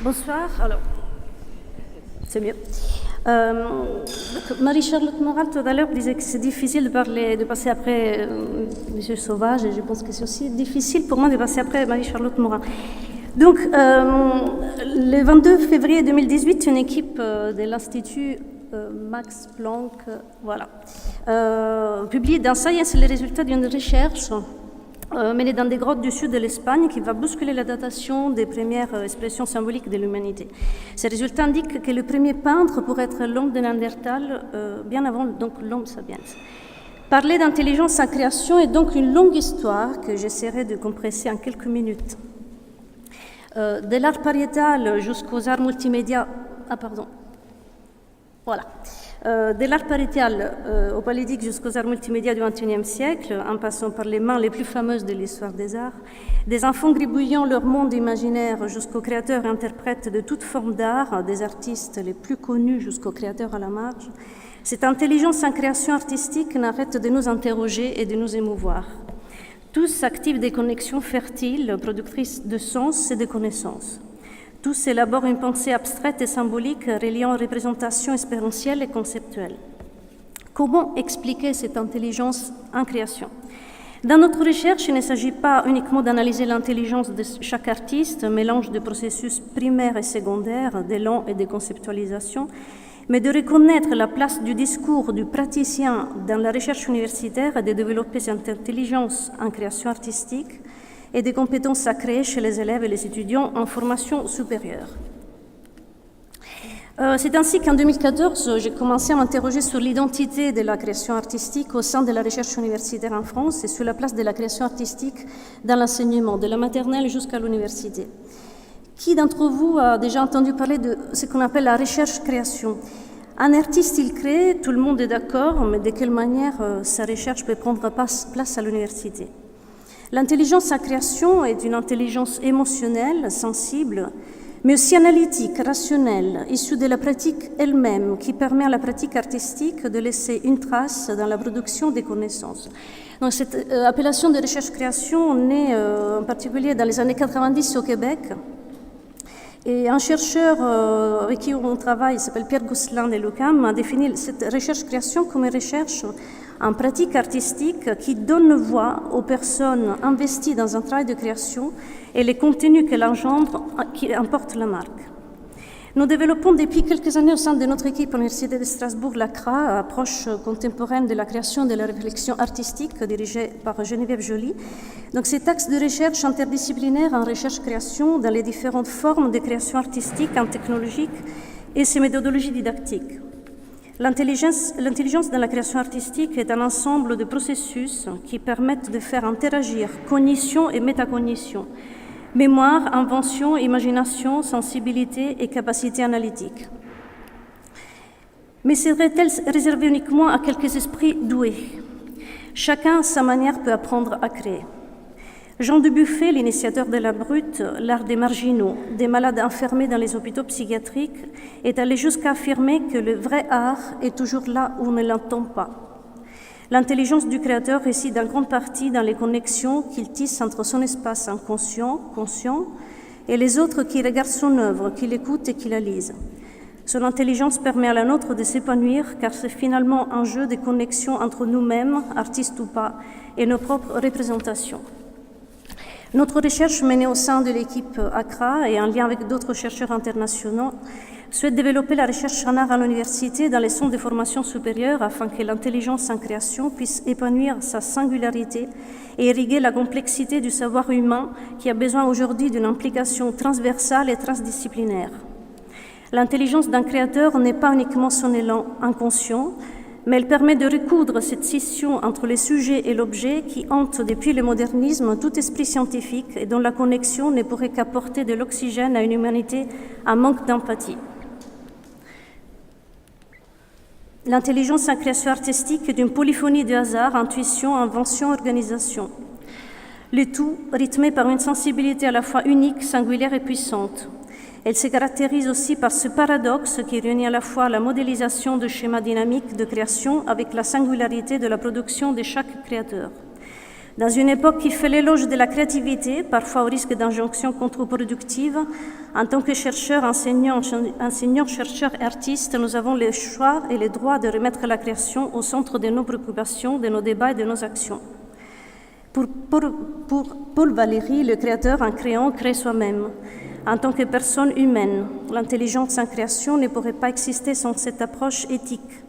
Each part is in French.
Bonsoir. Alors, c'est mieux. Marie-Charlotte Moral, tout à l'heure, disait que c'est difficile de passer après M. Sauvage, et je pense que c'est aussi difficile pour moi de passer après Marie-Charlotte Moral. Donc, le 22 février 2018, une équipe de l'Institut Max Planck, publie dans Science les résultats d'une recherche menée dans des grottes du sud de l'Espagne qui va bousculer la datation des premières expressions symboliques de l'humanité. Ces résultats indiquent que le premier peintre pourrait être l'homme de Néandertal, bien avant donc l'homme sapiens. Parler d'intelligence en création est donc une longue histoire que j'essaierai de compresser en quelques minutes. De l'art pariétal jusqu'aux arts multimédia... de l'art pariétal au palédique jusqu'aux arts multimédia du XXIe siècle, en passant par les mains les plus fameuses de l'histoire des arts, des enfants gribouillant leur monde imaginaire jusqu'aux créateurs et interprètes de toute forme d'art, des artistes les plus connus jusqu'aux créateurs à la marge, cette intelligence en création artistique n'arrête de nous interroger et de nous émouvoir. Tous activent des connexions fertiles, productrices de sens et de connaissances. Tous élaborent une pensée abstraite et symbolique reliant représentation expérientielle et conceptuelle. Comment expliquer cette intelligence en création? Dans notre recherche, il ne s'agit pas uniquement d'analyser l'intelligence de chaque artiste, mélange de processus primaires et secondaires, d'élan et de conceptualisation, mais de reconnaître la place du discours du praticien dans la recherche universitaire et de développer cette intelligence en création artistique et des compétences à créer chez les élèves et les étudiants en formation supérieure. C'est ainsi qu'en 2014, j'ai commencé à m'interroger sur l'identité de la création artistique au sein de la recherche universitaire en France et sur la place de la création artistique dans l'enseignement, de la maternelle jusqu'à l'université. Qui d'entre vous a déjà entendu parler de ce qu'on appelle la recherche-création? Un artiste, il crée, tout le monde est d'accord, mais de quelle manière sa recherche peut prendre place à l'université? L'intelligence à création est une intelligence émotionnelle, sensible, mais aussi analytique, rationnelle, issue de la pratique elle-même, qui permet à la pratique artistique de laisser une trace dans la production des connaissances. Donc, cette appellation de recherche-création naît en particulier dans les années 90 au Québec. Et un chercheur avec qui on travaille, il s'appelle Pierre Gosselin de l'UQAM, a défini cette recherche-création comme une recherche en pratique artistique qui donne voix aux personnes investies dans un travail de création et les contenus qu'elle engendre qui emportent la marque. Nous développons depuis quelques années au sein de notre équipe à l'Université de Strasbourg l'ACRA, approche contemporaine de la création et de la réflexion artistique dirigée par Geneviève Joly. Donc cet axe de recherche interdisciplinaire en recherche-création dans les différentes formes de création artistique en technologique et ses méthodologies didactiques. L'intelligence dans la création artistique est un ensemble de processus qui permettent de faire interagir cognition et métacognition, mémoire, invention, imagination, sensibilité et capacité analytique. Mais serait-elle réservée uniquement à quelques esprits doués? Chacun, à sa manière, peut apprendre à créer. Jean Dubuffet, l'initiateur de la brute, l'art des marginaux, des malades enfermés dans les hôpitaux psychiatriques, est allé jusqu'à affirmer que le vrai art est toujours là où on ne l'entend pas. L'intelligence du créateur réside en grande partie dans les connexions qu'il tisse entre son espace inconscient, conscient, et les autres qui regardent son œuvre, qui l'écoutent et qui la lisent. Son intelligence permet à la nôtre de s'épanouir car c'est finalement un jeu de connexion entre nous-mêmes, artistes ou pas, et nos propres représentations. Notre recherche menée au sein de l'équipe ACRA et en lien avec d'autres chercheurs internationaux souhaite développer la recherche en art à l'université dans les centres de formation supérieure afin que l'intelligence en création puisse épanouir sa singularité et irriguer la complexité du savoir humain qui a besoin aujourd'hui d'une implication transversale et transdisciplinaire. L'intelligence d'un créateur n'est pas uniquement son élan inconscient, mais elle permet de recoudre cette scission entre les sujets et l'objet qui hante depuis le modernisme tout esprit scientifique et dont la connexion ne pourrait qu'apporter de l'oxygène à une humanité en manque d'empathie. L'intelligence en création artistique est d'une polyphonie de hasard, intuition, invention, organisation. Le tout rythmé par une sensibilité à la fois unique, singulière et puissante. Elle se caractérise aussi par ce paradoxe qui réunit à la fois la modélisation de schémas dynamiques de création avec la singularité de la production de chaque créateur. Dans une époque qui fait l'éloge de la créativité, parfois au risque d'injonctions contre-productives, en tant que chercheurs, enseignants, chercheurs, artistes, nous avons le choix et le droit de remettre la création au centre de nos préoccupations, de nos débats et de nos actions. Pour Paul Valéry, le créateur, en créant, crée soi-même. En tant que personne humaine, l'intelligence en création ne pourrait pas exister sans cette approche éthique,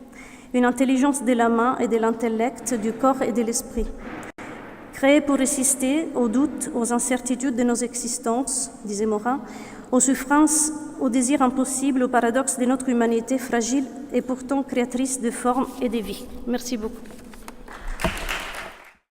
une intelligence de la main et de l'intellect, du corps et de l'esprit. Créer pour résister aux doutes, aux incertitudes de nos existences, disait Morin, aux souffrances, aux désirs impossibles, aux paradoxes de notre humanité fragile et pourtant créatrice de formes et de vie. Merci beaucoup.